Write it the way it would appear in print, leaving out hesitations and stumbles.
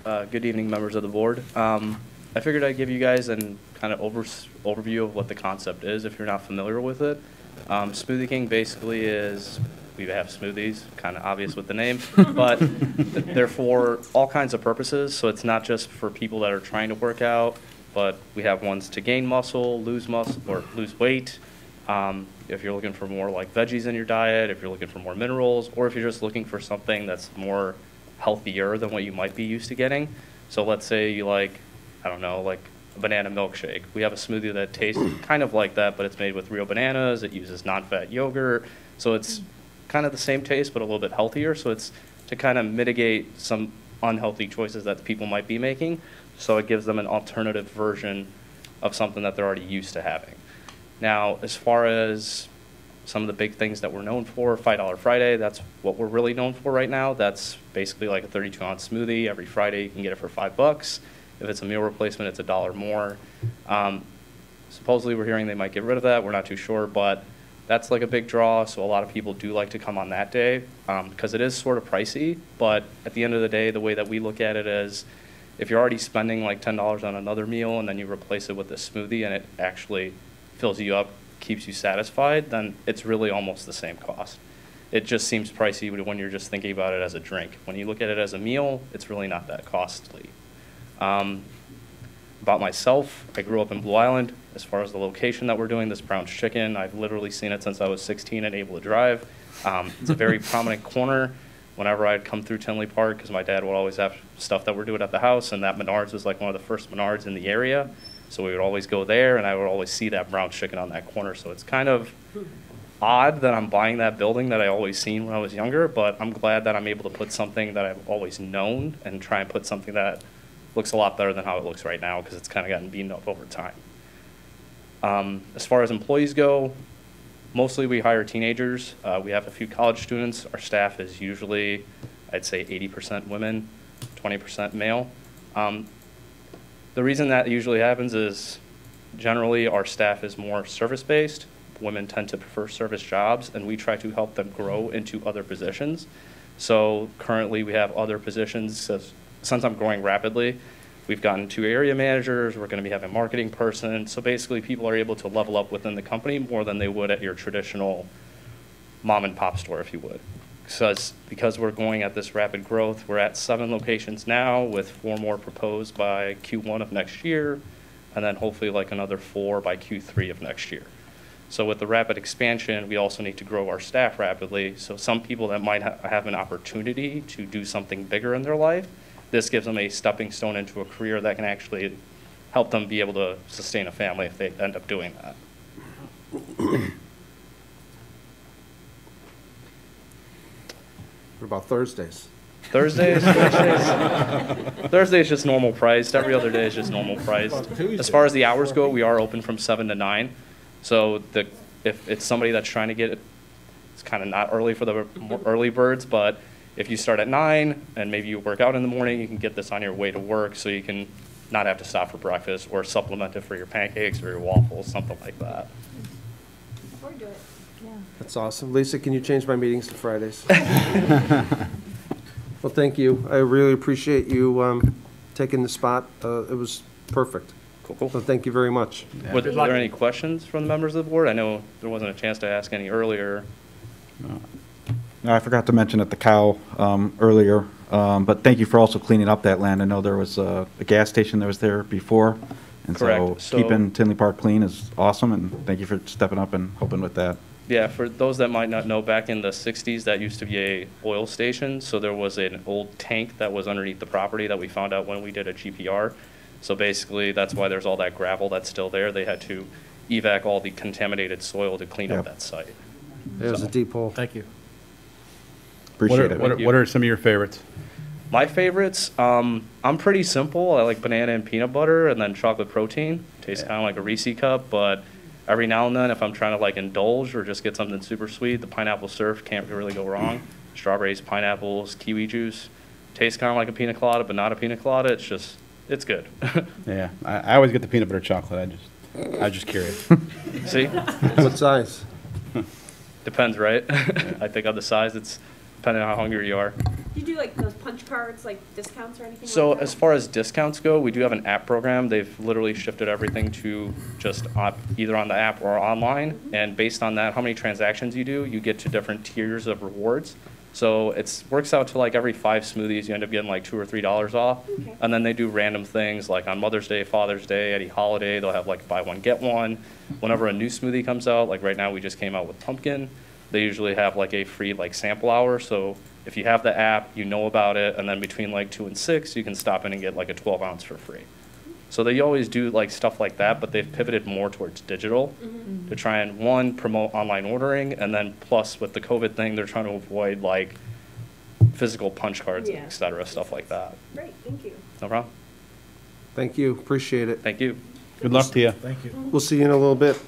Good evening, members of the board. I figured I'd give you guys an kind of overview of what the concept is if you're not familiar with it. Smoothie King basically is, we have smoothies, kind of obvious with the name, but they're for all kinds of purposes. So it's not just for people that are trying to work out, but we have ones to gain muscle, or lose weight. If you're looking for more like veggies in your diet, if you're looking for more minerals, or if you're just looking for something that's more healthier than what you might be used to getting. So let's say you like, I don't know, like a banana milkshake. We have a smoothie that tastes kind of like that, but it's made with real bananas. It uses non-fat yogurt. So it's kind of the same taste, but a little bit healthier. So it's to kind of mitigate some unhealthy choices that people might be making. So it gives them an alternative version of something that they're already used to having. Now, as far as some of the big things that we're known for, $5 Friday, that's what we're really known for right now. That's basically like a 32-ounce smoothie. Every Friday you can get it for $5. If it's a meal replacement, it's $1 more. Supposedly we're hearing they might get rid of that. We're not too sure, but that's like a big draw. So a lot of people do like to come on that day because it is sort of pricey. But at the end of the day, the way that we look at it is if you're already spending like $10 on another meal and then you replace it with a smoothie and it actually fills you up, keeps you satisfied, then it's really almost the same cost. It just seems pricey when you're just thinking about it as a drink. When you look at it as a meal, it's really not that costly. About myself, I grew up in Blue Island. As far as the location that we're doing this Brown's Chicken, I've literally seen it since I was 16 and able to drive. It's a very prominent corner. Whenever I'd come through Tinley Park, because my dad would always have stuff that we're doing at the house, and that Menards was like one of the first Menards in the area. So we would always go there, and I would always see that Brown's Chicken on that corner. So it's kind of odd that I'm buying that building that I always seen when I was younger, but I'm glad that I'm able to put something that I've always known and try and put something that looks a lot better than how it looks right now because it's kind of gotten beaten up over time. As far as employees go, mostly we hire teenagers. We have a few college students. Our staff is usually, I'd say 80% women, 20% male. The reason that usually happens is generally our staff is more service-based. Women tend to prefer service jobs, and we try to help them grow into other positions. So currently we have other positions. Since I'm growing rapidly, we've gotten 2 area managers. We're going to be having a marketing person. So basically people are able to level up within the company more than they would at your traditional mom and pop store, if you would. Because we're going at this rapid growth, we're at 7 locations now with 4 more proposed by Q1 of next year, and then hopefully like another 4 by Q3 of next year. So with the rapid expansion, we also need to grow our staff rapidly. So some people that might have an opportunity to do something bigger in their life, this gives them a stepping stone into a career that can actually help them be able to sustain a family if they end up doing that. What about Thursdays? Thursdays just normal priced. Every other day is just normal priced. As far as the hours go, we are open from 7 to 9. So if it's somebody that's trying to get it, it's kind of not early for the early birds, but if you start at 9 and maybe you work out in the morning, you can get this on your way to work so you can not have to stop for breakfast or supplement it for your pancakes or your waffles, something like that. Or do it. Yeah. That's awesome. Lisa, can you change my meetings to Fridays? Well, thank you. I really appreciate you taking the spot. It was perfect. Cool. So thank you very much. Yeah. Were there any questions from the members of the board? I know there wasn't a chance to ask any earlier. No, I forgot to mention at the cow earlier, but thank you for also cleaning up that land. I know there was a gas station that was there before, and Correct. so keeping Tinley Park clean is awesome, and thank you for stepping up and helping with that. Yeah, for those that might not know, back in the 60s, that used to be a oil station. So there was an old tank that was underneath the property that we found out when we did a GPR. So basically, that's why there's all that gravel that's still there. They had to evac all the contaminated soil to clean up that site. There's a deep hole. Thank you. Appreciate it. What are some of your favorites? My favorites, I'm pretty simple. I like banana and peanut butter and then chocolate protein. Tastes kind of like a Reese cup, but every now and then if I'm trying to like indulge or just get something super sweet, the pineapple surf can't really go wrong. Strawberries, pineapples, kiwi juice. Tastes kind of like a pina colada, but not a pina colada. It's good. Yeah, I always get the peanut butter chocolate. I was just curious. See? What size? Depends, right? I think on the size, it's depending on how hungry you are. Do you do like those punch cards, like discounts or anything So like that? as far as discounts go, we do have an app program. They've literally shifted everything to just either on the app or online. And based on that, how many transactions you do, you get to different tiers of rewards. So it works out to like every 5 smoothies, you end up getting like $2 or $3 off. Okay. And then they do random things like on Mother's Day, Father's Day, any holiday, they'll have like buy one, get one. Whenever a new smoothie comes out, like right now we just came out with pumpkin, they usually have like a free like sample hour. So if you have the app, you know about it, and then between like 2 and 6, you can stop in and get like a 12 ounce for free. So they always do like stuff like that, but they've pivoted more towards digital to try and, one, promote online ordering, and then plus with the COVID thing, they're trying to avoid like physical punch cards, Yeah. et cetera, stuff like that. Great, thank you. No problem. Thank you, appreciate it. Thank you. Good luck to you. We'll see you in a little bit.